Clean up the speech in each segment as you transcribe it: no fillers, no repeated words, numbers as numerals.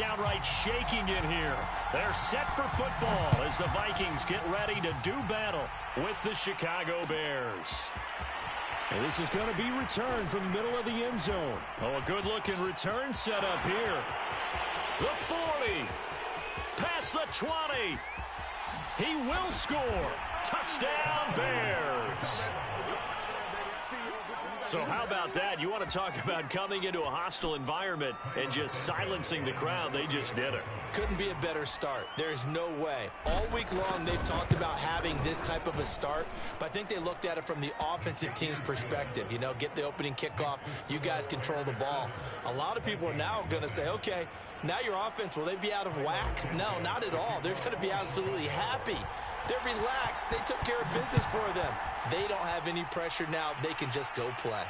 downright shaking in here. They're set for football as the Vikings get ready to do battle with the Chicago Bears. And this is going to be returned from the middle of the end zone. Oh, a good-looking return set up here. The 40. Past the 20. He will score. Touchdown, Bears. So how about that? You want to talk about coming into a hostile environment and just silencing the crowd. They just did it. Couldn't be a better start. There's no way. All week long, they've talked about having this type of a start, but I think they looked at it from the offensive team's perspective. You know, get the opening kickoff. You guys control the ball. A lot of people are now going to say, okay, now your offense, will they be out of whack? No, not at all. They're going to be absolutely happy. They're relaxed. They took care of business for them. They don't have any pressure now. They can just go play.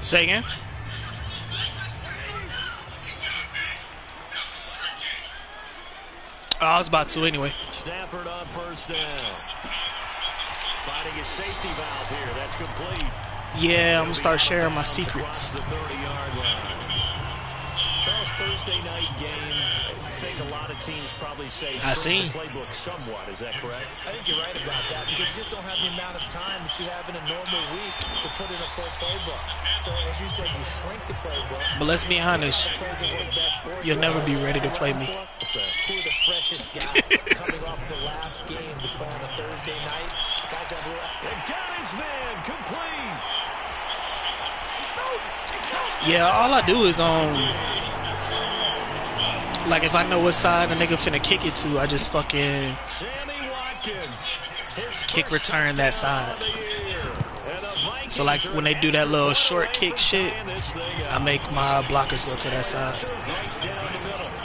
Say again? Oh, I was about to anyway. Stafford on first down. Finding a safety valve here. That's complete. Yeah, I'm going to start sharing my secrets. The 30-yard line. Charles, Thursday night game. I think a lot of teams probably say I seen the playbook somewhat. Is that correct? I think you're right about that because you just don't have the amount of time that you have in a normal week to put in a full playbook. So as you said, you shrink the playbook. But let's be honest, you'll never be ready to play me. Who are the freshest guys coming off the last game to play on a Thursday night? Guys have They got his man complete. Yeah, all I do is like if I know what side the nigga finna kick it to, I just fucking kick return that side. So like when they do that little short kick shit, I make my blockers go to that side.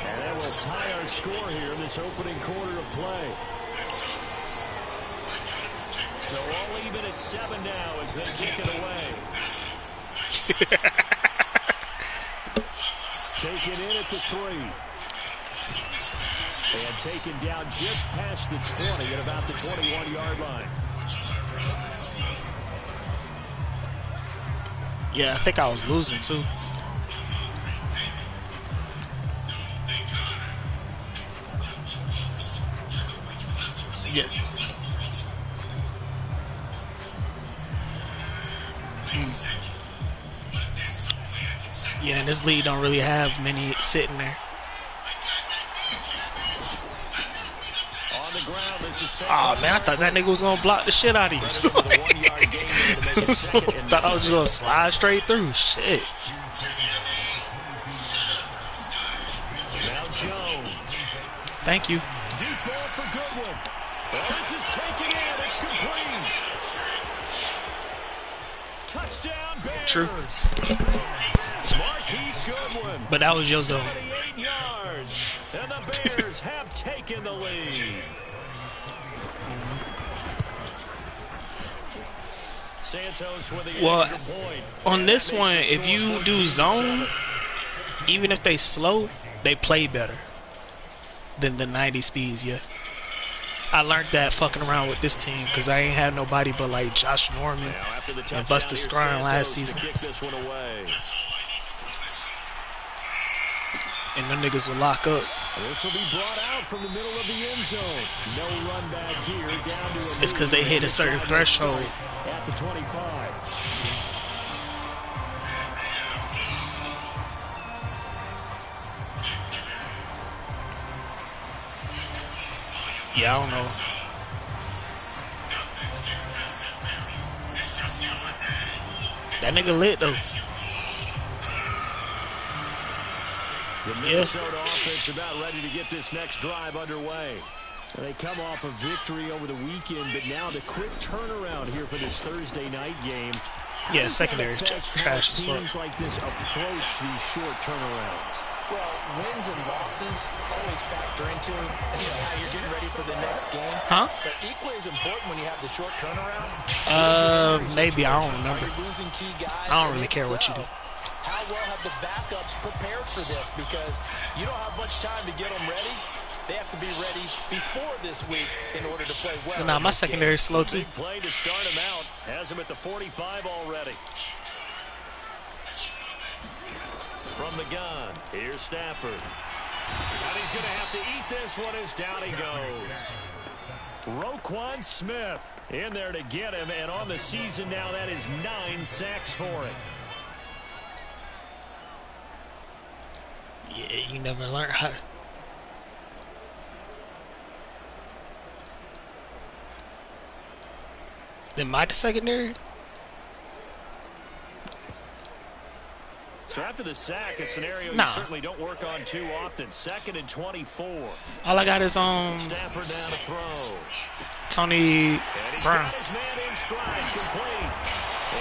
And that will tie our score here in this opening quarter of play. So all even at 7 now as they kick it away. Take it in at the 3. And taken down just past the 20 at about the 21-yard line. Yeah, I think I was losing too. Yeah. Yeah, and this league don't really have many sitting there. On the ground, this is Oh man, I thought that nigga was gonna block the shit out of you. Thought I was just gonna slide straight through. Shit. Now Jones. Thank you. Deep ball for Goodwin. This is taken in. It's complete. Touchdown Bears. True. Marquise Goodwin. But that was your zone. 28 yards. And the Bears have taken the lead. Santos with the Well, extra point. on this one, if you do zone, even if they slow, they play better than the 90 speeds, yeah. I learned that fucking around with this team because I ain't had nobody but like Josh Norman and Buster Scrine last season. And them niggas will lock up. This will be brought out from the middle of the end zone. No run back here. Down to a It's because they hit a certain threshold. at the 25. Yeah, I don't know. That nigga lit though. The Minnesota offense about ready to get this next drive underway. They come off a victory over the weekend, but now the quick turnaround here for this Thursday night game. Yeah, secondary is trash as fuck. Teams like this approach these short turnarounds. Well, wins and losses always factor into how you're getting ready for the next game. Huh? But equally as important when you have the short turnaround. Maybe, I don't remember. You're losing key guys. I don't really care what you do. How well have the backups prepared for this? Because you don't have much time to get them ready. They have to be ready before this week in order to play well. Nah, my secondary is slow too. Big play to start him out. Has him at the 45 already. From the gun, here's Stafford. And he's going to have to eat this one as down he goes. Roquan Smith in there to get him, and on the season now, that is 9 sacks for him. Yeah, you never learn how to... Then my secondary? So after the sack, a scenario Nah. you certainly don't work on too often. 2nd and 24. All I got is Stafford down to throw. Tony And he's Brown. got his man in stride, complete.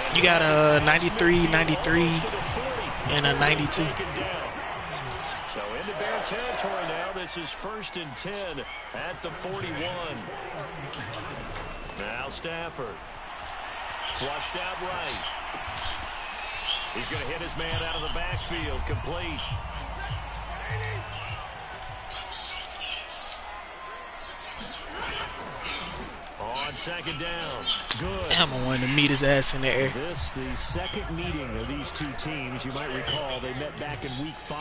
And You got a 93, 93, to the 40. and a 92. Taken down. So into Bear territory now. This is 1st and 10 at the 41. Now Stafford. Flushed out right. He's going to hit his man out of the backfield. Complete. On 2nd down. Good. Damn, I wanted to meet his ass in the air. This, the second meeting of these two teams. You might recall they met back in week 5.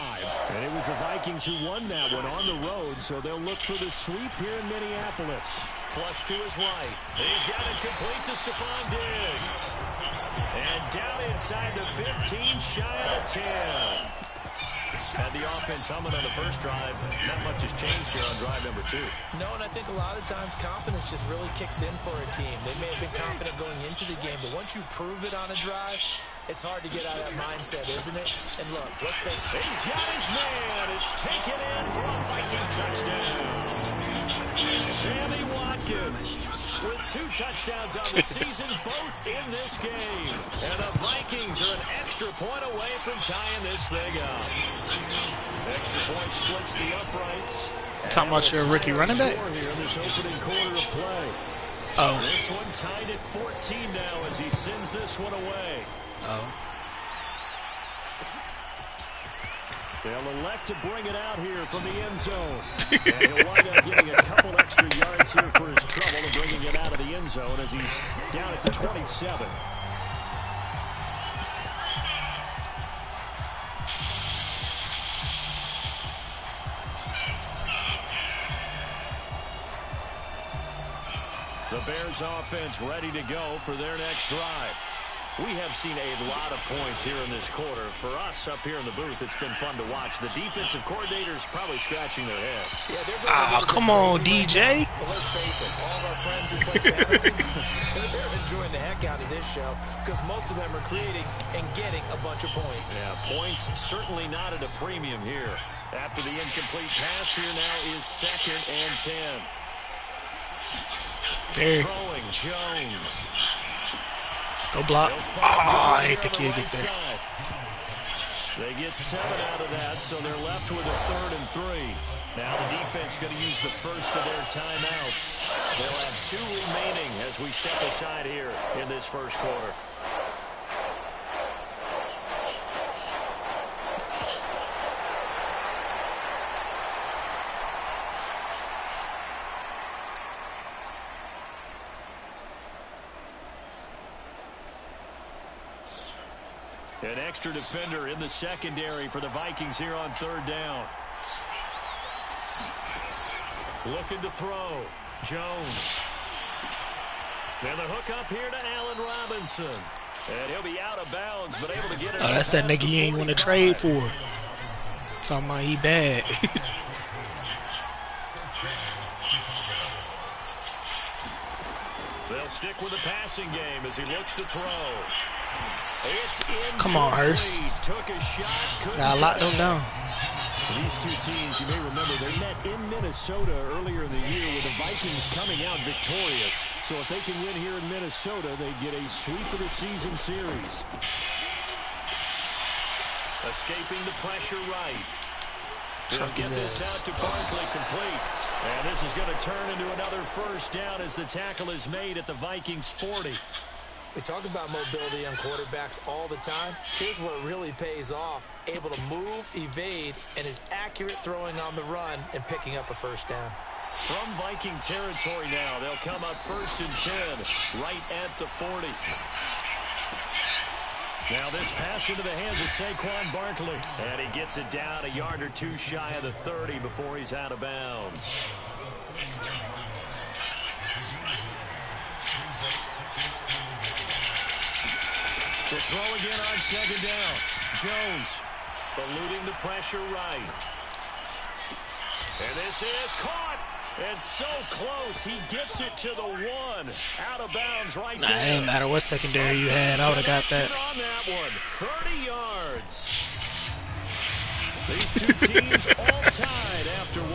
And it was the Vikings who won that one on the road, so they'll look for the sweep here in Minneapolis. Flush to his right. He's got it complete to Stephon Diggs. And down inside the 15, shy of 10. Had the offense humming on the first drive. Not much has changed here on drive number 2. No, and I think a lot of times confidence just really kicks in for a team. They may have been confident going into the game, but once you prove it on a drive, it's hard to get out of that mindset, isn't it? And look, let's think. He's got his man. It's taken in for a Viking touchdown. Sammy Watkins with 2 touchdowns on the season, both in this game. And the Vikings are an extra point away from tying this thing up. Extra point splits the uprights. Talking about your rookie running back? Here in this opening quarter of play. Oh. This one tied at 14 now as he sends this one away. Oh. They'll elect to bring it out here from the end zone. And he'll wind up getting a couple extra yards here for his trouble of bringing it out of the end zone as he's down at the 27. The Bears offense ready to go for their next drive. We have seen a lot of points here in this quarter. For us up here in the booth, it's been fun to watch. The defensive coordinators probably scratching their heads. Ah, come on, DJ. Well, let's face it, all of our friends who play fantasy, they're enjoying the heck out of this show because most of them are creating and getting a bunch of points. Yeah, points certainly not at a premium here. After the incomplete pass, here now is 2nd and 10. There. Throwing Jones. Go block. Oh, I hate the kid get there. They get 7 out of that, so they're left with a 3rd and 3. Now the defense going to use the first of their timeouts. They'll have 2 remaining as we step aside here in this first quarter. An extra defender in the secondary for the Vikings here on 3rd down. Looking to throw. Jones. And the hook up here to Allen Robinson. And he'll be out of bounds, but able to get it. Oh, that's that nigga you ain't want to trade for. Talking about he bad. They'll stick with the passing game as he looks to throw. Come on, Hurst. Gotta lock them down. These two teams, you may remember, they met in Minnesota earlier in the year with the Vikings coming out victorious. So if they can win here in Minnesota, they get a sweep of the season series. Escaping the pressure right. They'll get this out to Barkley complete. And this is going to turn into another first down as the tackle is made at the Vikings 40. We talk about mobility on quarterbacks all the time. Here's where it really pays off. Able to move, evade, and is accurate throwing on the run and picking up a first down. From Viking territory now, they'll come up 1st and 10, right at the 40. Now this pass into the hands of Saquon Barkley. And he gets it down a yard or 2 shy of the 30 before he's out of bounds. The throw again on 2nd down. Jones eluding the pressure right. And this is caught. And so close, he gets it to the 1. Out of bounds right there. It didn't matter what secondary you had. I would have got that. On that one, 30 yards. These two teams all tied after 1.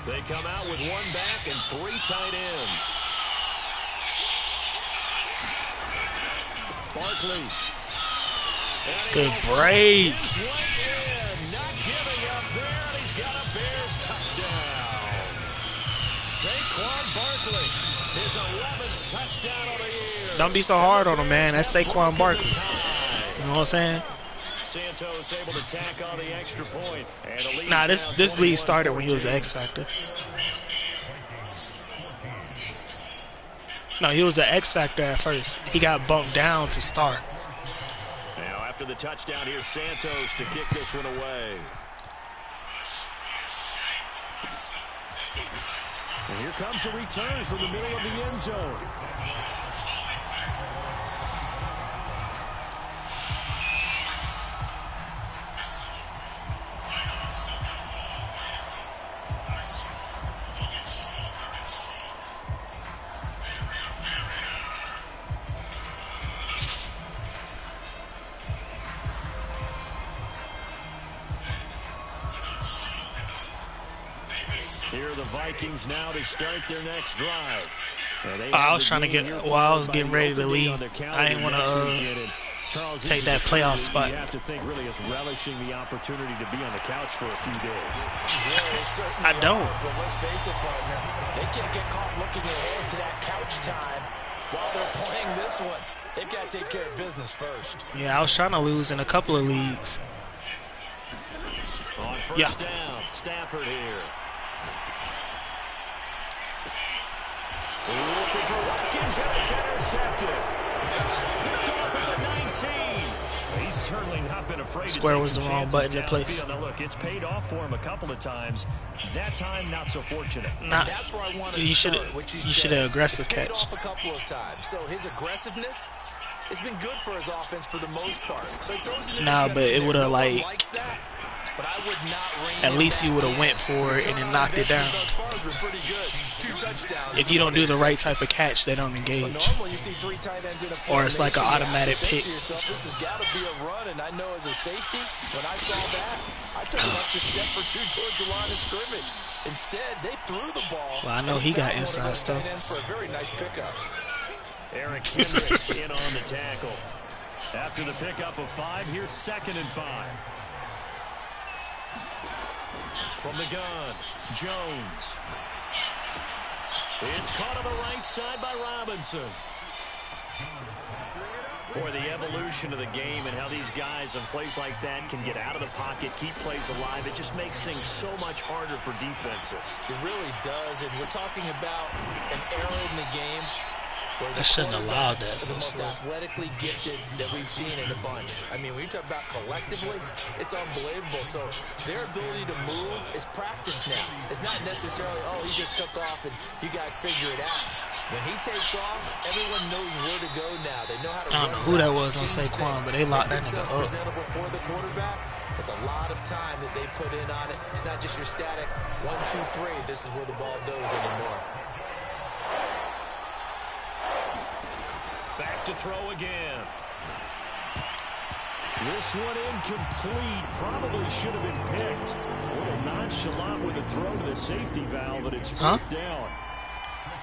They come out with 1 back and 3 tight ends. Barkley. Good break. Not giving up there. He's got a Bears touchdown. Saquon Barkley, his 11th touchdown of the year. Don't be so hard on him, man. That's Saquon Barkley. You know what I'm saying? Santos able to tack on the extra point. And nah, this league started when he was an X Factor. No, he was an X Factor at first. He got bumped down to start. Now after the touchdown, here's Santos to kick this one away. And here comes a return from the middle of the end zone. Here are the Vikings now to start their next drive. I was trying to get, I was getting ready to leave. I didn't want to take that playoff spot. You have to think really is relishing the opportunity to be on the couch for a few days. I don't. But let's face it, partner, they can't get caught looking ahead to that couch time While they're playing this one, they've got to take care of business first. Yeah, I was trying to lose in a couple of leagues. On first down, Stafford here. Looking for Watkins, and it's intercepted. Picked off at the 19. He's certainly not been afraid Square to take was the some wrong chances button to place. downfield. Now look, it's paid off for him a couple of times. That time, not so fortunate. Not, That's where I want to you should start, have aggressive it's paid catch. off a couple of times. So his aggressiveness has been good for his offense for the most part. So he throws an Nah, but it interception would there. have No one like likes that, but I would not rein at him least he back would have in. went for it and then knocked it down. Thus far has been pretty good. 2 touchdowns. If you don't do the right type of catch, they don't engage. Normally you see 3 tight ends in a Or it's like an automatic pick. This has got to be a run, and I know as a safety, when I saw that, I took an extra step or 2 towards the line of scrimmage. Instead, they threw the ball. Well, I know he got inside stuff. For a very nice pickup. Eric Kendricks in on the tackle. After the pickup of 5, here's 2nd and 5. From the gun, Jones. It's caught on the right side by Robinson. Boy, the evolution of the game and how these guys in plays like that can get out of the pocket, keep plays alive, it just makes things so much harder for defenses. It really does, and we're talking about an era in the game where the I shouldn't have allowed quarterbacks that are so the most slow. athletically gifted that we've seen in a bunch. I mean, when you talk about collectively, it's unbelievable. So their ability to move is practiced now. It's not necessarily, oh, he just took off and you guys figure it out. When he takes off, everyone knows where to go now. They know how to I don't know who that was on Saquon, but they locked that nigga up. Presentable for the quarterback. It's a lot of time that they put in on it. It's not just your static 1, 2, 3. This is where the ball goes anymore. Back to throw again. This one incomplete. Probably should have been picked. A little nonchalant with a throw to the safety valve, but it's fourth down.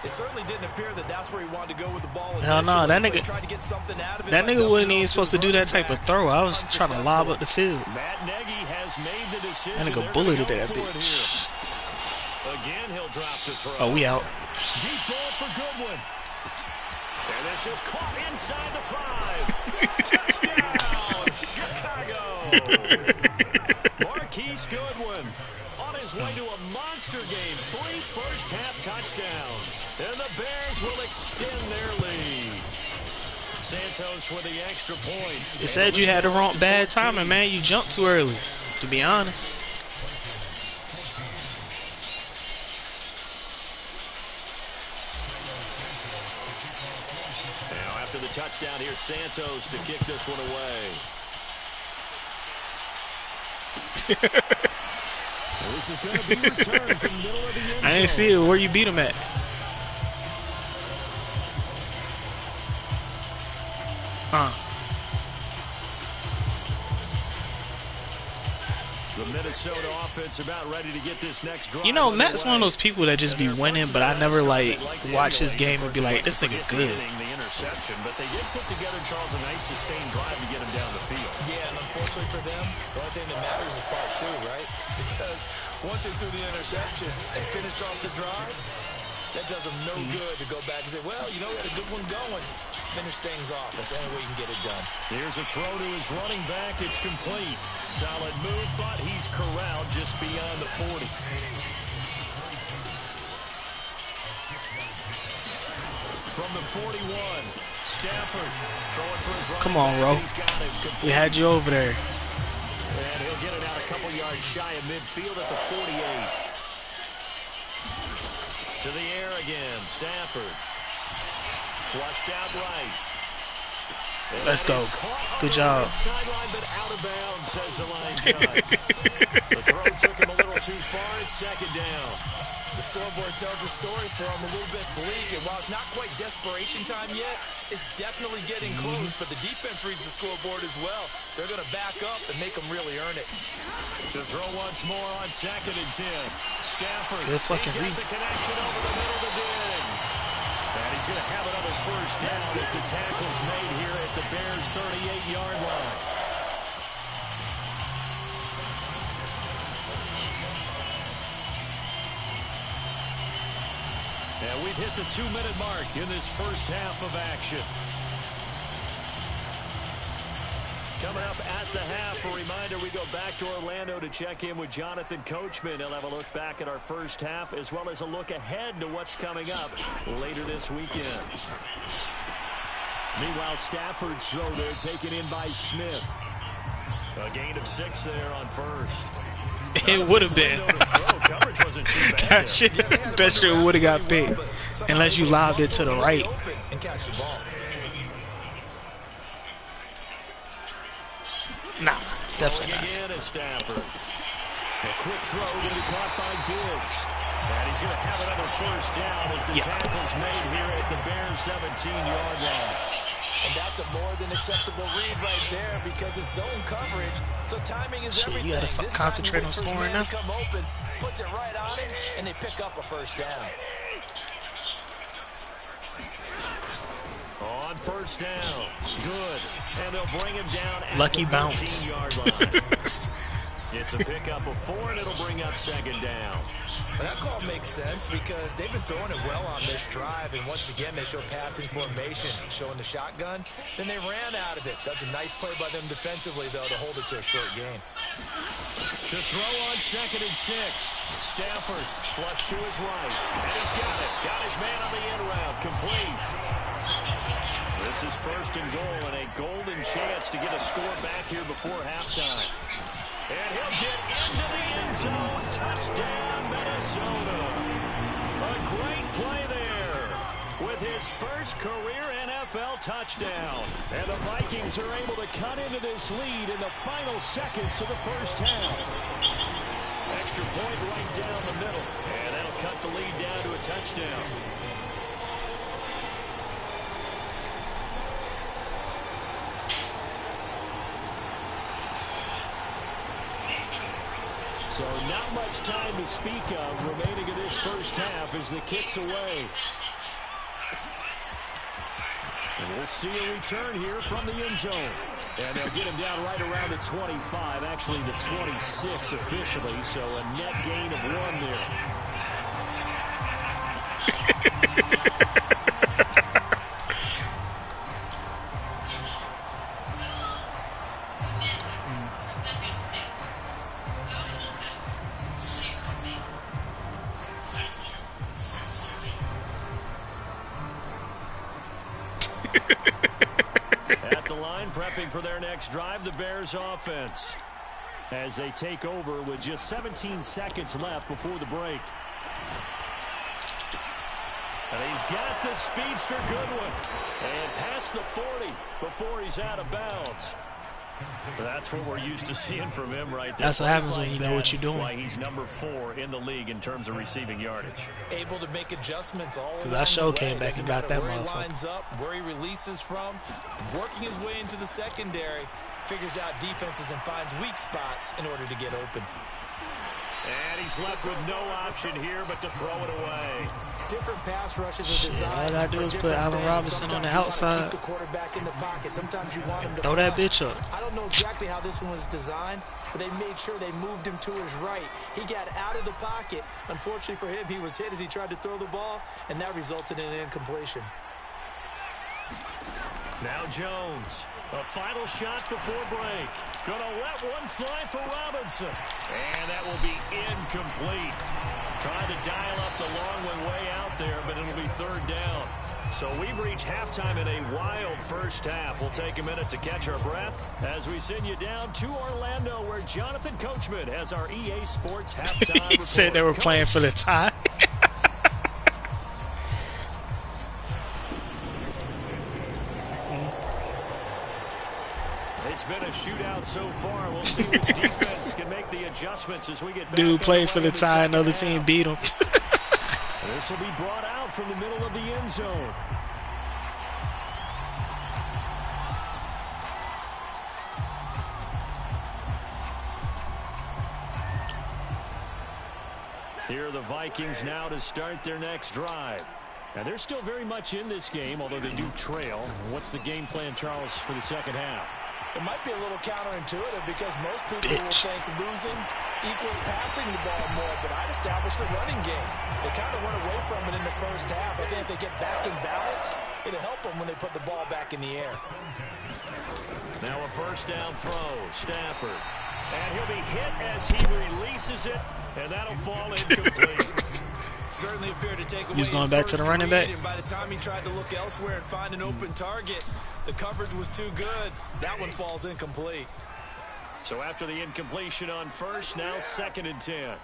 It certainly didn't appear that that's where he wanted to go with the ball. Hell no, that nigga, tried to get something out of it, that nigga wasn't even supposed to do that type of throw. I was trying to lob up the field. Matt Nagy has made the decision. That nigga bulleted that bitch. Again, he'll drop the throw. Oh, we out. Deep ball for Goodwin. And this is caught inside the 5. Touchdown, Chicago. Marquise Goodwin on his way to a monster game. 3 first-half touchdowns. And the Bears will extend their lead. Santos with the extra point. It said you had the wrong bad timing, man. You jumped too early, to be honest. Now after the touchdown, here's Santos to kick this one away. Well, this is going to be returned from the middle of the end zone. I didn't see it. Where you beat him at? The Minnesota offense about ready to get this next drive. You know, Matt's one of those people that just be winning, but I never like watch his game and be like, this nigga good. The interception, but they did put together, Charles, a nice sustained drive to get him down the field. Yeah, and unfortunately for them, the only thing that matters is part 2, right? Because once they threw the interception and finished off the drive, that does them no good to go back and say, well, you know, we had a good one going. Finish things off. That's the only way you can get it done. Here's a throw to his running back. It's complete. Solid move, but he's corralled just beyond the 40. From the 41, Stafford throwing for his running Come on, back. Ro. He's got it complete. We had you over there. And he'll get it out a couple yards shy of midfield at the 48. To the air again, Stafford. Flushed out right. And Let's go. Good job. Sideline, but out of bounds, says the line judge. The throw took him a little too far. It's 2nd down. The scoreboard tells a story for them, a little bit bleak, and while it's not quite desperation time yet, it's definitely getting close, but the defense reads the scoreboard as well. They're going to back up and make them really earn it. To throw once more on 2nd and 10. Stafford. Good fucking he read. got the connection over the middle to Diggs. And he's going to have another first down as the tackle's made here at the Bears' 38-yard line. And we We've hit the 2-minute mark in this first half of action. Coming up at the half, a reminder, we go back to Orlando to check in with Jonathan Coachman. He'll have a look back at our first half as well as a look ahead to what's coming up later this weekend. Meanwhile, Stafford's throw there taken in by Smith. A gain of 6 there on first. It would have been. That shit would have got picked unless you lobbed it to the right. Nah, definitely not. Again is Stafford. A quick throw going to be caught by Diggs. And he's going to have another first down as the tackle's made here at the Bears 17-yard line. And that's a more than acceptable read right there because it's zone coverage. So timing is everything. You got to concentrate on scoring now. Come open, puts it right on him, and they pick up a first down. On first down. Good. And they'll bring him down at Lucky the bounce. 13-yard line. It's a pickup of 4, and it'll bring up second down. And that call makes sense because they've been throwing it well on this drive, and once again they show passing formation, showing the shotgun. Then they ran out of it. That's a nice play by them defensively, though, to hold it to a short gain. To throw on 2nd and 6. Stafford flush to his right, and he's got it. Got his man on the end route, complete. This is 1st and goal, and a golden chance to get a score back here before halftime. And he'll get into the end zone. Touchdown, Minnesota. A great play there with his first career NFL touchdown. And the Vikings are able to cut into this lead in the final seconds of the first half. Extra point right down the middle. And that'll cut the lead down to a touchdown. So not much time to speak of remaining in this first half as the kick's away. And we'll see a return here from the end zone. And they'll get him down right around the 25, actually the 26 officially, so a net gain of 1 there. At the line, prepping for their next drive, the Bears offense, as they take over with just 17 seconds left before the break. And he's got the speedster Goodwin. And past the 40 before he's out of bounds. That's what we're used to seeing from him right there. That's what happens when you know what you're doing. Why he's number 4 in the league in terms of receiving yardage. Able to make adjustments all Because I sure came back and got that where motherfucker. he lines up, where he releases from, working his way into the secondary, figures out defenses and finds weak spots in order to get open. And he's left with no option here but to throw it away. Different pass rushes are designed. All I gotta do is put Allen Robinson on the outside. Keep the quarterback in the pocket. Sometimes you want him to throw that bitch up. I don't know exactly how this one was designed, but they made sure they moved him to his right. He got out of the pocket. Unfortunately for him, he was hit as he tried to throw the ball, and that resulted in an incompletion. Now Jones, a final shot before break. Gonna let one fly for Robinson. And that will be incomplete. Trying to dial up the long one way out there, but it'll be 3rd down. So we've reached halftime in a wild first half. We'll take a minute to catch our breath as we send you down to Orlando, where Jonathan Coachman has our EA Sports halftime He said they were playing for the tie. It's been a shootout so far. We'll see which defense can make the adjustments as we get back. Dude played for the tie. Another team beat him. This will be brought out from the middle of the end zone. Here are the Vikings now to start their next drive. And they're still very much in this game, although they do trail. What's the game plan, Charles, for the second half? It might be a little counterintuitive because most people will think losing equals passing the ball more, but I'd establish the running game. They kind of went away from it in the first half. I think if they get back in balance, it'll help them when they put the ball back in the air. Now a first down throw, Stafford. And he'll be hit as he releases it, and that'll fall incomplete. Certainly appeared to take away. He was going back to the running back. And by the time he tried to look elsewhere and find an open target, the coverage was too good. That one falls incomplete. So after the incompletion on first, now 2nd and 10.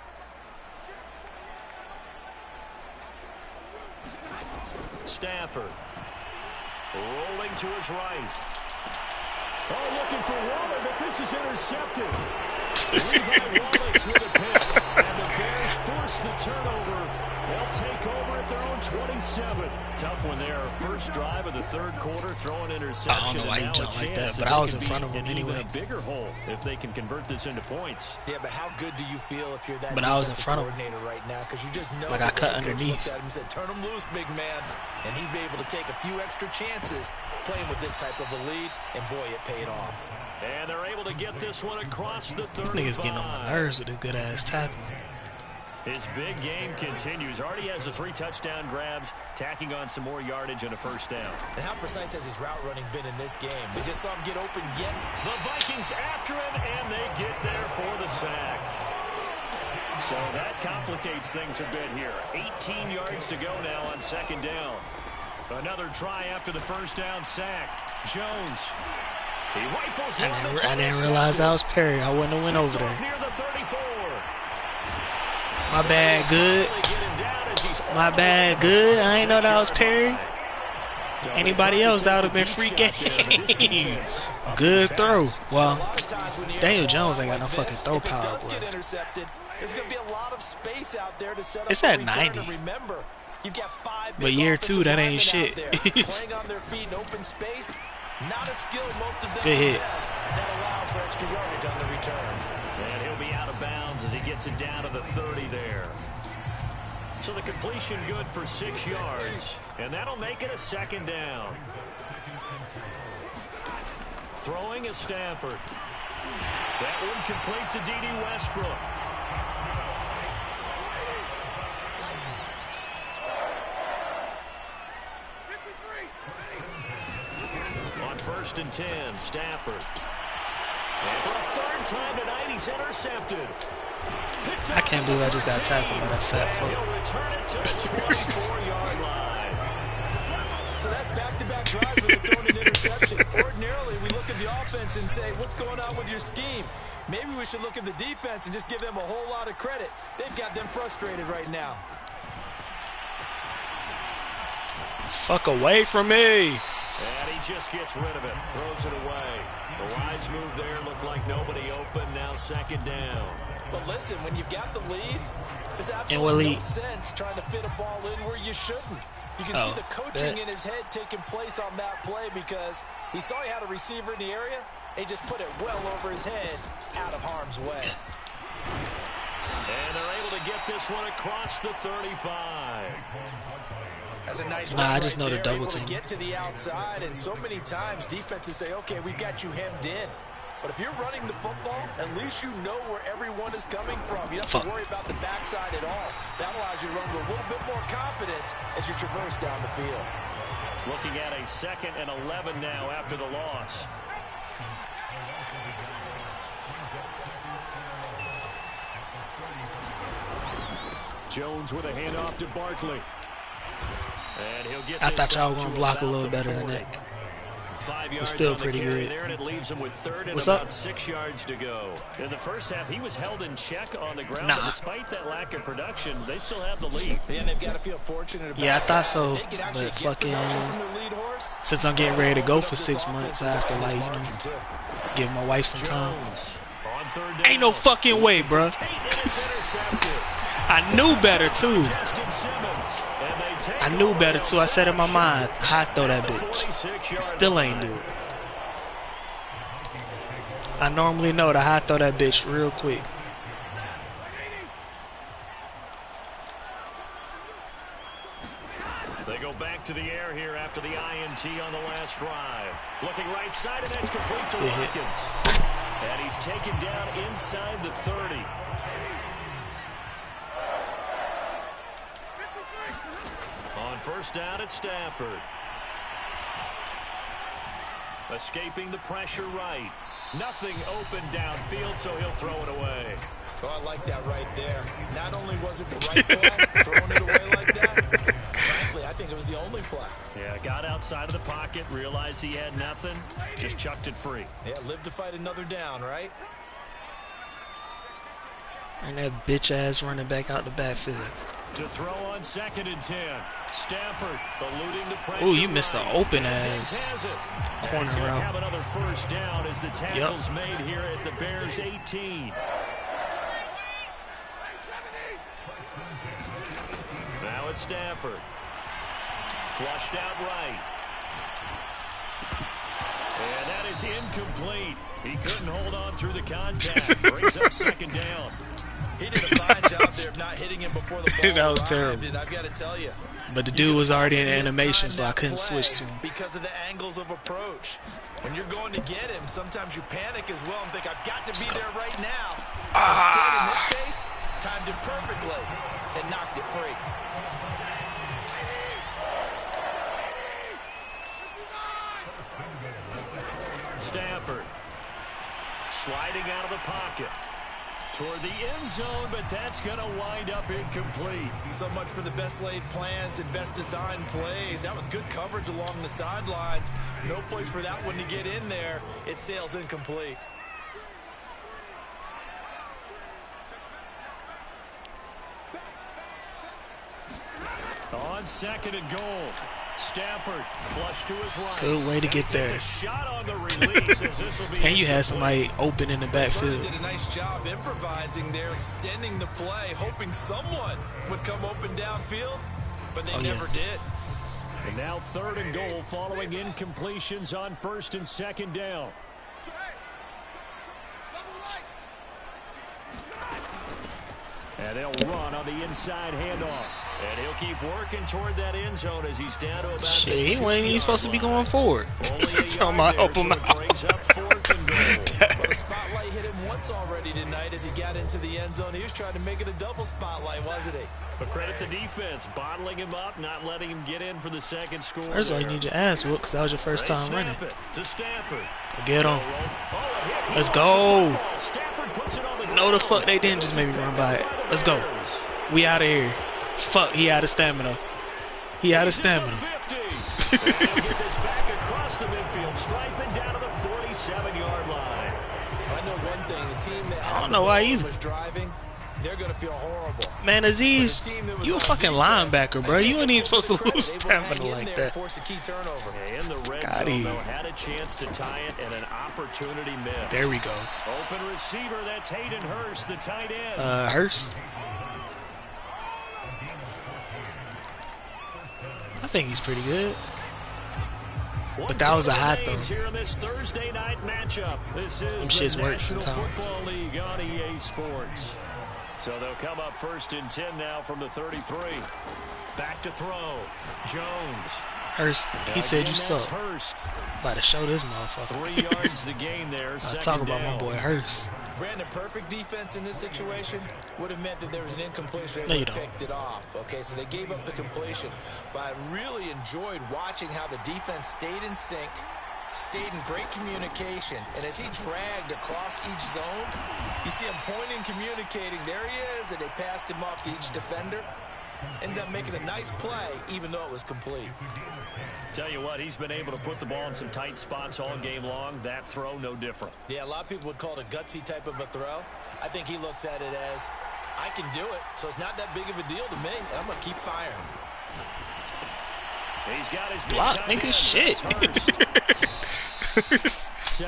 Stafford rolling to his right. Oh, looking for Waller, but this is intercepted. Levi Wallace with a pick, and the Bears force the turnover. They'll take over at their own 27. Tough one there. First drive of the third quarter, throwing interception. I don't know why he jumped like that, but I was in front of him anyway. A bigger hole if they can convert this into points. Yeah, but how good do you feel if you're that? But I was in front of him right now because you just know like I cut underneath. At him and said, "Turn him loose, big man," and he'd be able to take a few extra chances playing with this type of a lead, and boy, it paid off. And they're able to get this one across the 35. These niggas getting on my nerves with his good ass tackling. His big game continues. Already has the 3 touchdown grabs, tacking on some more yardage and a first down. And how precise has his route running been in this game? We just saw him get open yet. The Vikings after him, and they get there for the sack. So that complicates things a bit here. 18 yards to go now on 2nd down. Another try after the first down sack. Jones. He rifles I didn't realize that was Perry. I wouldn't have went over there. Near the 34. My bad, good. My bad, good. I ain't know that was Perry. Anybody else, that would have been free game. Good throw. Well, Daniel Jones ain't got no fucking throw power, boy. There's going to be a lot of space out there to set up. It's at 90. Remember, you've got 5 but year 2, that ain't shit. Playing on their feet in open space, not a skill most of them good hit. That allows for extra yardage on the return. And he'll be out of bounds as he gets it down to the 30 there. So the completion good for 6 yards, and that'll make it a 2nd down. Throwing is Stafford. That one complete to D.D. Westbrook. On 1st and 10, Stafford. And for a 3rd time tonight, he's intercepted. I can't believe I just got tackled by that fat foot. He'll return it to the 24-yard line. So that's back-to-back drives where they're throwing an interception. Ordinarily, we look at the offense and say, what's going on with your scheme? Maybe we should look at the defense and just give them a whole lot of credit. They've got them frustrated right now. Fuck away from me. And he just gets rid of it, throws it away. The wise move there looked like nobody open, now 2nd down. But listen, when you've got the lead, there's absolutely no sense trying to fit a ball in where you shouldn't. You can see the coaching in his head taking place on that play because he saw he had a receiver in the area, and he just put it well over his head out of harm's way. And they're able to get this one across the 35. That's a nice I just know the double team. Get to the outside, and so many times defenses say, okay, we've got you hemmed in. But if you're running the football, at least you know where everyone is coming from. You don't have to worry about the backside at all. That allows you to run with a little bit more confidence as you traverse down the field. Looking at a 2nd and 11 now after the loss. Jones with a handoff to Barkley. And he'll get I thought y'all were going to block a little better than that. 5 yards still on the pretty carry good. there, and it leaves him with 3rd and What's about up? 6 yards to go. In the first half, he was held in check on the ground, but despite that lack of production, they still have the lead. Yeah, they've got to feel fortunate about I thought so, that. but fucking, since I'm getting ready to go for 6 months, I have to, like, you know, give my wife some time. Ain't no fucking way, bro. I knew better, too. I knew better, too. I said in my mind, hot throw that bitch. Still ain't do it. I normally know to hot throw that bitch real quick. They go back to the air here after the INT on the last drive. Looking right side, and that's complete to Watkins. And he's taken down inside the 30. On first down, it's Stafford. Escaping the pressure right. Nothing open downfield, so he'll throw it away. Oh, I like that right there. Not only was it the right play, throwing it away like that, frankly, I think it was the only play. Yeah, got outside of the pocket, realized he had nothing, just chucked it free. Yeah, live to fight another down, right? And that bitch-ass running back out the backfield. To throw on 2nd and 10. Stafford eluding the pressure. Ooh, you missed the open-ass corner route. route. Have another first down as the tackle's made here at the Bears 18. Now it's Stafford. Flushed out right. And that is incomplete. He couldn't hold on through the contact. Brings up 2nd down. He did a fine job there of not hitting him before the ball That was arrived, terrible. and I've got to tell you. But the dude was already in animation, so I couldn't switch to him. Because of the angles of approach. When you're going to get him, sometimes you panic as well and think, I've got to be there right now. Instead, in this case, timed it perfectly and knocked it free. Stafford sliding out of the pocket toward the end zone, but that's going to wind up incomplete. So much for the best laid plans and best designed plays. That was good coverage along the sidelines. No place for that one to get in there. It sails incomplete. On 2nd and goal. Stafford flush to his right. Good way to get there. And you had somebody open in the backfield. Did a nice job improvising there, extending the play, hoping someone would come open downfield, but they never did. And now 3rd and goal following incompletions on 1st and 2nd down. And they'll run on the inside handoff. And he'll keep working toward that end zone as he's down to about shit, he wasn't even supposed to be going forward. Talking about help him out. Well, the spotlight hit him once already tonight as he got into the end zone. He was trying to make it a double spotlight, wasn't he? But credit the defense, bottling him up, not letting him get in for the 2nd score. First of all, you need your ass whooped because that was your first time running. To Stafford. Get on. Let's go. No, the fuck they didn't just make me run by it. Let's go. We out of here. Fuck, he out of stamina. He out of stamina. Get this back across the midfield, striping down to the 47-yard line. I know one thing, the team that I don't know why either. was driving, they're going to feel horrible. Man, Aziz, you a fucking linebacker, bro. You ain't even supposed to lose stamina like that. Force a key turnover. And the red zone, though, had a chance to tie it and an opportunity missed. There we go. Open receiver, that's Hayden Hurst, the tight end. Hurst. I think he's pretty good. But that was a high throw. Here in this Thursday night matchup. This is them shits the work National sometimes. Football League on EA Sports. So they'll come up 1st and 10 now from the 33. Back to throw. Jones. Hurst, he said you suck. Hurst. About to show this motherfucker. 3 yards the gain there. Talk about my boy Hurst. Brandon, perfect defense in this situation would have meant that there was an incompletion. No, They you would have don't. picked it off. Okay, so they gave up the completion. But I really enjoyed watching how the defense stayed in sync, stayed in great communication. And as he dragged across each zone, you see him pointing, communicating. There he is, and they passed him off to each defender. Ended up making a nice play, even though it was complete. Tell you what, he's been able to put the ball in some tight spots all game long. That throw, no different. Yeah, a lot of people would call it a gutsy type of a throw. I think he looks at it as, I can do it, so it's not that big of a deal to me. I'm going to keep firing. He's got his Block, nigga, shit.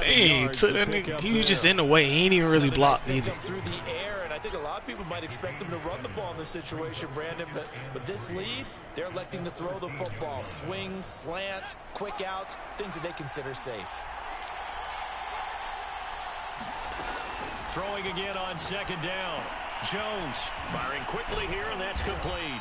Hey, took that nigga. He was just in the way. He ain't even really blocked either. Through the air, and I think a lot of people might expect him to run the ball in this situation, Brandon. But this lead, they're electing to throw the football. Swing, slant, quick outs, things that they consider safe. Throwing again on 2nd down. Jones firing quickly here, and that's complete.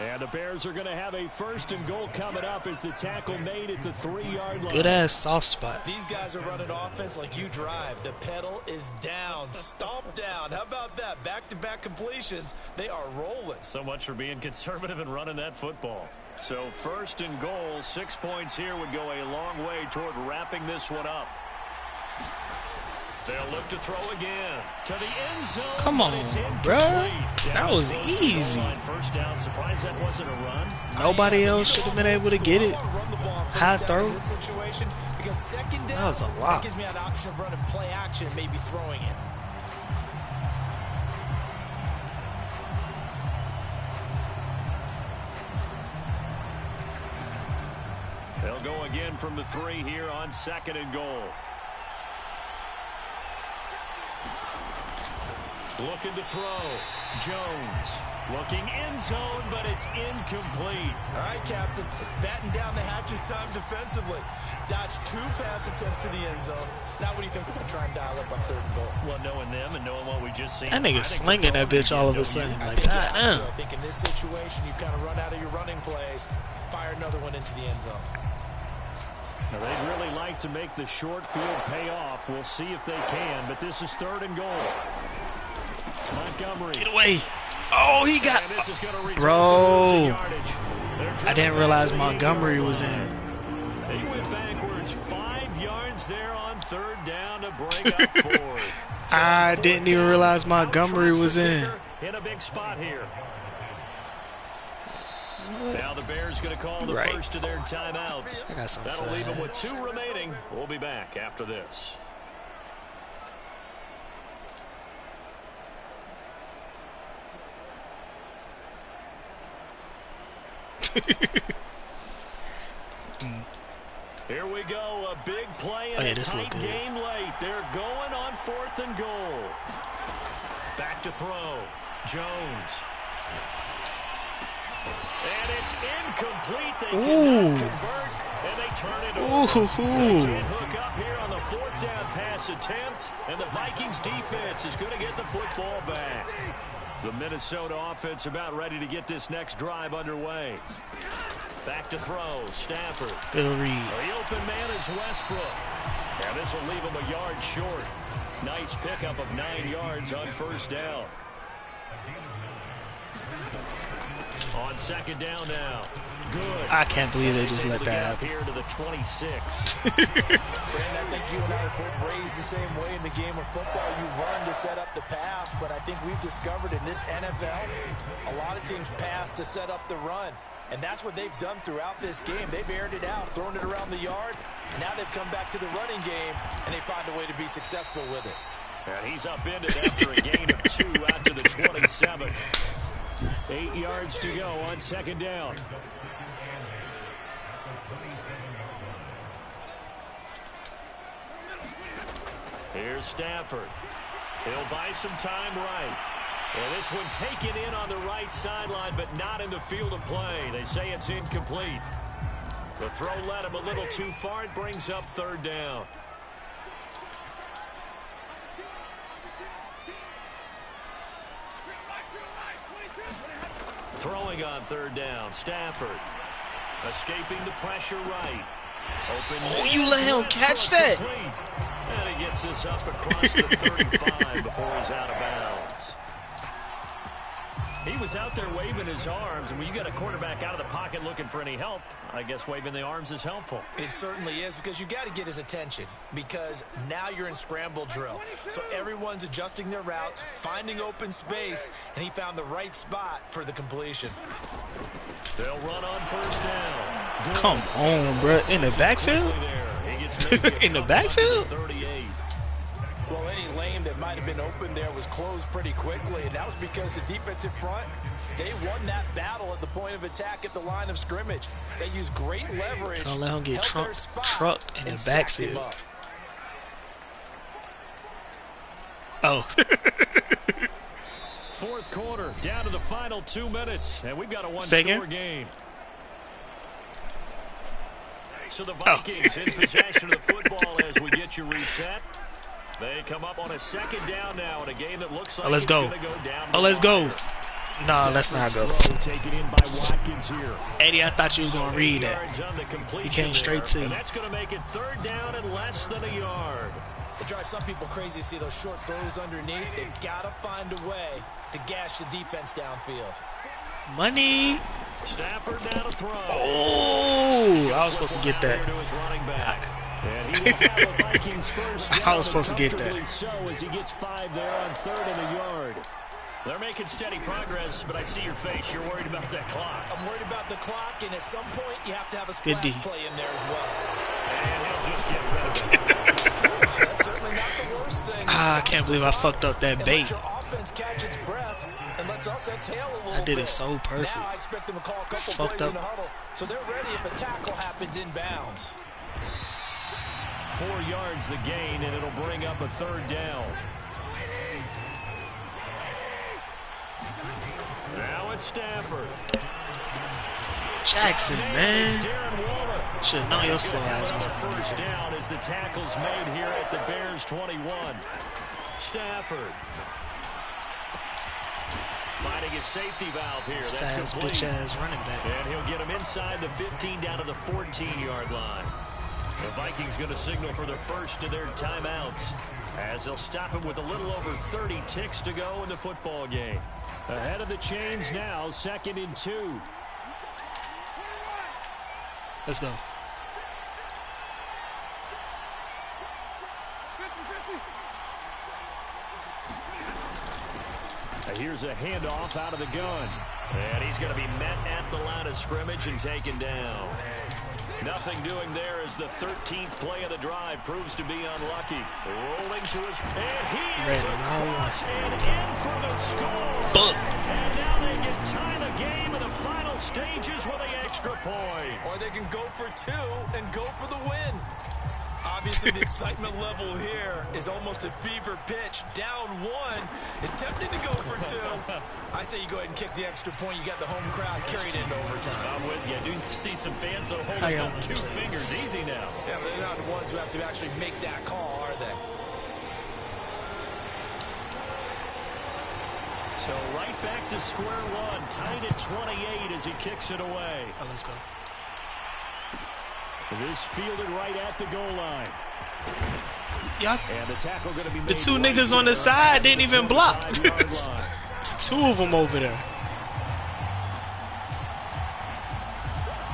And the Bears are going to have a 1st and goal coming up as the tackle made at the 3-yard line. Good ass soft spot. These guys are running offense like you drive. The pedal is down, stomp down. How about that? Back-to-back completions. They are rolling. So much for being conservative and running that football. So 1st and goal, 6 points here would go a long way toward wrapping this one up. They'll look to throw again to the end zone. Come on, bro. That was easy. First down. Surprised that wasn't a run. Nobody else should have been able to get it. High throw. That was a lot. Gives me an option of running play action and maybe throwing it. They'll go again from the 3 here on 2nd and goal. Looking to throw. Jones looking end zone, but it's incomplete. All right, Captain. It's batten down the hatches time defensively. Dodged 2 pass attempts to the end zone. Now what do you think they're going to try and dial up on 3rd and goal? Well, knowing them and knowing what we just seen. That nigga slinging that bitch all of a sudden. Like, God damn. I think in this situation, you kind of run out of your running plays, fire another one into the end zone. Now, they'd really like to make the short field pay off. We'll see if they can, but this is 3rd and goal. Montgomery. Get away. Oh, he got... Bro. I didn't realize Montgomery was in. He went backwards 5 yards there on 3rd down to break up 4. I didn't even realize Montgomery was in. In a big spot here. Now the Bears going to call the first of their timeouts. I got something That'll leave them with 2 remaining. We'll be back after this. Here we go, a big play and a tight game late. They're going on 4th and goal. Back to throw. Jones. And it's incomplete. They cannot convert, and they turn it over. They can't hook up here on the 4th down pass attempt, and the Vikings defense is going to get the football back. The Minnesota offense about ready to get this next drive underway. Back to throw. Stafford. Good read. The open man is Westbrook. Now this will leave him a yard short. Nice pickup of 9 yards on 1st down. On 2nd down now. Good. I can't believe they just let that happen. Here to the 26. Brandon, I think you and I are both raised the same way in the game of football. You run to set up the pass, but I think we've discovered in this NFL, a lot of teams pass to set up the run. And that's what they've done throughout this game. They've aired it out, thrown it around the yard. Now they've come back to the running game, and they find a way to be successful with it. And he's upended after a gain of 2 out to the 27. 8 yards to go on 2nd down. Here's Stafford. He'll buy some time right. And this one taken in on the right sideline, but not in the field of play. They say it's incomplete. The throw led him a little too far. It brings up 3rd down. Throwing on 3rd down. Stafford escaping the pressure right. Open. Oh, you let him catch that. And he gets this up across the 35 before he's out of bounds. He was out there waving his arms, and when you got a quarterback out of the pocket looking for any help, I guess waving the arms is helpful. It certainly is, because you got to get his attention, because now you're in scramble drill. So everyone's adjusting their routes, finding open space, and he found the right spot for the completion. They'll run on 1st down. Good. Come on, bro. In the backfield? In the backfield? 38. Well, any lane that might have been open there was closed pretty quickly, and that was because the defensive front, they won that battle at the point of attack at the line of scrimmage. They used great leverage. Don't let him get trucked in the backfield. Oh. 4th quarter, down to the final 2 minutes, and we've got a one-score game. So the Vikings in possession of the football as we get you reset. They come up on a 2nd down now in a game that looks like let's go. Go down let's go. No, let's not go. Taken in by Watkins here. Eddie, I thought you was going to read that. He came straight to you. And that's going to make it 3rd down and less than a yard. It drives some people crazy to see those short throws underneath. They've got to find a way to gash the defense downfield. Money. Stafford now to throw. Oh, I was supposed to get that. I was supposed to get that. So as he gets 5 there on 3rd and a yard. They're making steady progress, but I see your face. You're worried about that clock. I'm worried about the clock, and at some point, you have to have a splash play in there as well. And he'll just get rid of it. That's certainly not the worst thing. I can't believe I fucked up that bait. Your offense catch its breath, and let's us exhale a little I did bit. it so perfect. Now I expect them to call a couple Fucked plays up. in the huddle, so they're ready if a tackle happens inbounds. 4 yards the gain, and it'll bring up a 3rd down. Now it's Stafford. Jackson, man. Should have known your slow ass was First down as the tackle's made here at the Bears 21. Stafford finding his safety valve here. This That's fast complete. bitch ass running back. And he'll get him inside the 15 down to the 14-yard line. The Vikings going to signal for the first of their timeouts as they'll stop him with a little over 30 ticks to go in the football game. Ahead of the chains now, 2nd and 2. Let's go. Here's a handoff out of the gun. And he's going to be met at the line of scrimmage and taken down. Nothing doing there as the 13th play of the drive proves to be unlucky. Rolling to his... And he is across and in for the score. And now they can tie the game in the final stages with an extra point. Or they can go for 2 and go for the win. Obviously, the excitement level here is almost a fever pitch. Down 1 is tempted to go for 2. I say you go ahead and kick the extra point. You got the home crowd carried into overtime. I'm with you. I do see some fans holding up 2 fingers. Easy now. Yeah, but they're not the ones who have to actually make that call, are they? So right back to square one. Tied at 28 as he kicks it away. Oh, let's go. This fielded right at the goal line. And the tackle going to be made the 2 right niggas on the side didn't even block. line. There's 2 of them over there.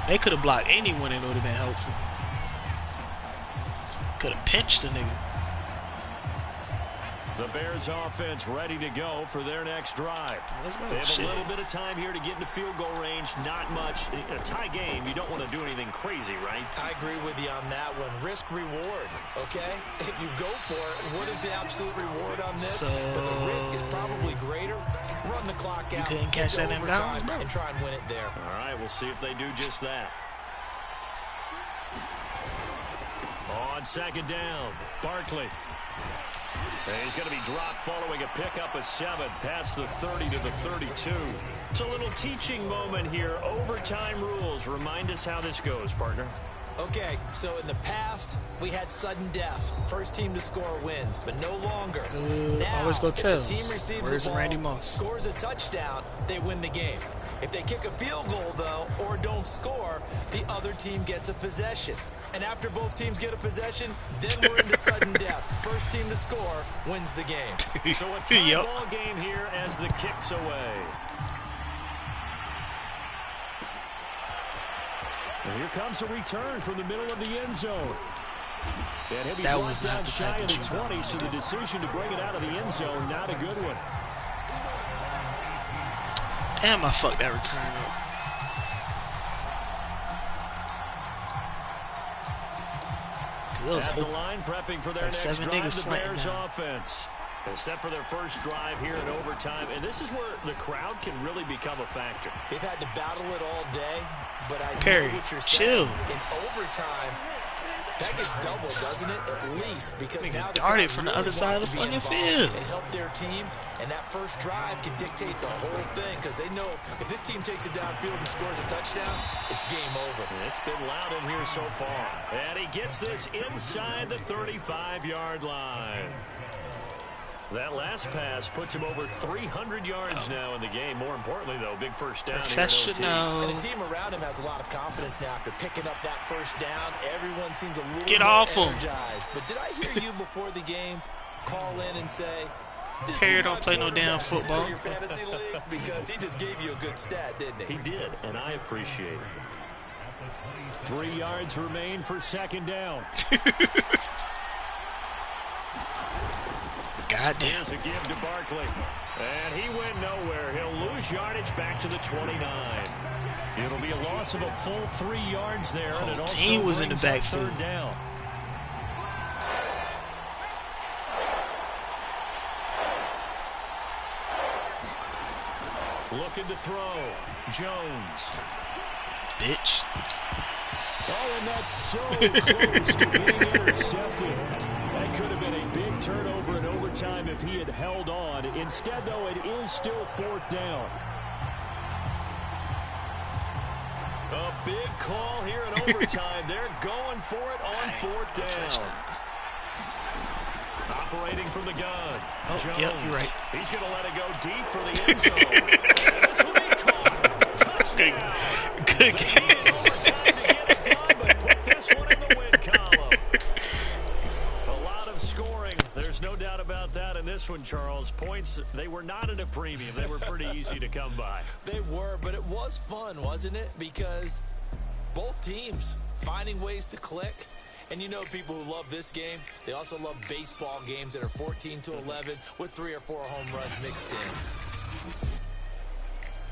They could have blocked anyone and it would have been helpful. Could have pinched the nigga. The Bears offense ready to go for their next drive. Let's go. They have a little bit of time here to get into field goal range. Not much. In a tie game, you don't want to do anything crazy, right? I agree with you on that one. Risk reward, okay? If you go for it, what is the absolute reward on this? But the risk is probably greater. Run the clock out. You couldn't catch that in bounds, bro. And try and win it there. All right, we'll see if they do just that. On 2nd down, Barkley. And he's going to be dropped following a pickup of 7 past the 30 to the 32. It's a little teaching moment here. Overtime rules. Remind us how this goes, partner. Okay, so in the past, we had sudden death. First team to score wins, but no longer. Now, always go if the tails. team receives Where's the ball, Randy Moss? scores a touchdown, they win the game. If they kick a field goal, though, or don't score, the other team gets a possession. And after both teams get a possession, then we're into sudden death. First team to score wins the game. So a tie ball game here as the kick's away. And here comes a return from the middle of the end zone. That was not the type of 20, so the decision to bring it out of the end zone, not a good one. Damn, I fucked that return up. At the line, prepping for their next drive, the Bears now. offense. Set for their first drive here in overtime. And this is where the crowd can really become a factor. They've had to battle it all day, but I Perry, know what you're chill. saying. In overtime, that gets doubled, doesn't it? At least, because now the darted crowd from the really other side of wants the to be fucking involved field. and help their team. And that first drive can dictate the whole thing, because they know if this team takes it downfield and scores a touchdown, it's game over. It's been loud in here so far. And he gets this inside the 35-yard line. That last pass puts him over 300 yards now in the game. More importantly, though, big first down here in OT. And the team around him has a lot of confidence now after picking up that first down. Everyone seems a little Get more off him. energized. But did I hear you before the game call in and say, Perry don't play no damn football. For your fantasy league? Because he just gave you a good stat, didn't he? He did, and I appreciate it. 3 yards remain for second down. Goddamn. Here's a give to Barkley. And he went nowhere. He'll lose yardage back to the 29. It'll be a loss of a full 3 yards there. And it also team was in the brings up backfield. third down. Looking to throw. Jones. Bitch. Oh, and that's so close to being intercepted. That could have been a big turnover in overtime if he had held on. Instead, though, it is still fourth down. A big call here in overtime. They're going for it on fourth down. Operating from the gun. Oh, Jones. yep, you're right. He's going to let it go deep for the end zone. And this will be caught. Touchdown. Good game. This one, Charles, points, they were not at a premium. They were pretty easy to come by. They were, but it was fun, wasn't it? Because both teams finding ways to click. And you know people who love this game, they also love baseball games that are 14-11 with 3 or 4 home runs mixed in.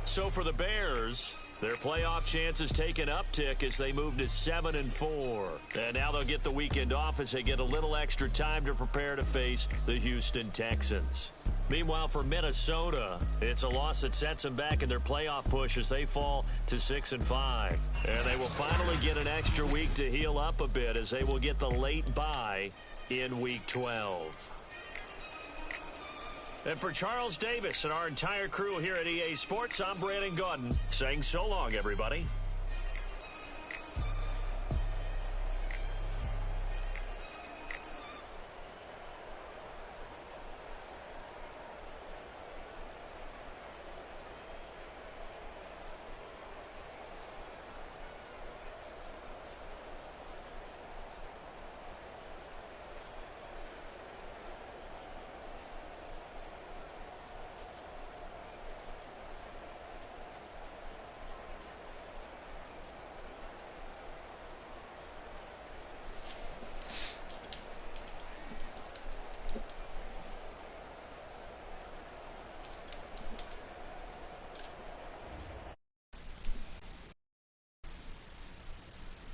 So for the Bears, their playoff chances take an uptick as they move to 7-4. And now they'll get the weekend off as they get a little extra time to prepare to face the Houston Texans. Meanwhile, for Minnesota, it's a loss that sets them back in their playoff push as they fall to 6-5. And they will finally get an extra week to heal up a bit as they will get the late bye in Week 12. And for Charles Davis and our entire crew here at EA Sports, I'm Brandon Gaudin saying so long, everybody.